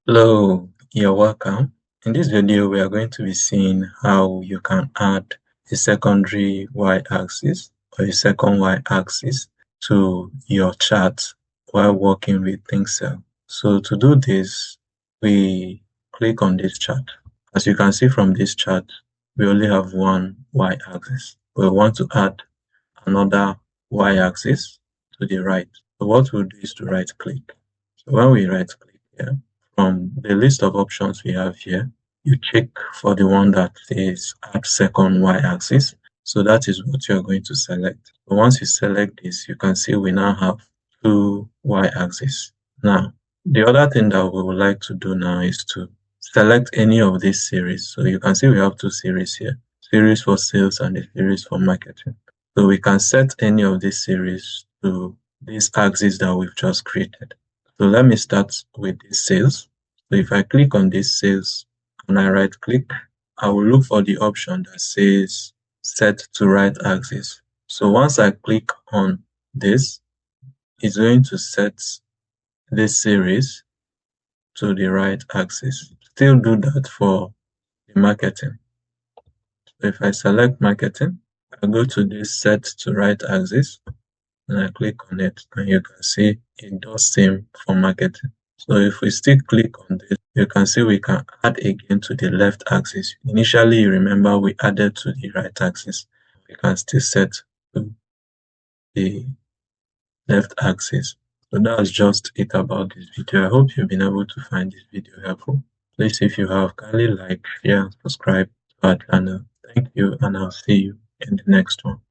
Hello, you're welcome. In this video, we are going to be seeing how you can add a secondary y-axis or a second y-axis to your chart while working with ThinkCell. So to do this, we click on this chart. As you can see from this chart, we only have one y-axis. We want to add another y-axis to the right. So what we'll do is to right-click. So when we right-click here, from the list of options we have here, you check for the one that says add second y-axis. So that is what you're going to select. So once you select this, you can see we now have two y-axis. Now, the other thing that we would like to do now is to select any of these series. So you can see we have two series here, series for sales and a series for marketing. So we can set any of these series to this axis that we've just created. So let me start with this sales. So if I click on this sales and I right click, I will look for the option that says set to right axis. So once I click on this, it's going to set this series to the right axis. Still do that for the marketing. So if I select marketing, I go to this set to right axis and I click on it, and you can see it does same for marketing. So if we still click on this, you can see we can add again to the left axis. Initially, you remember we added to the right axis. We can still set to the left axis. So that's just it about this video. I hope you've been able to find this video helpful. Please, if you have, kindly like, share, and subscribe to our channel. Thank you, and I'll see you in the next one.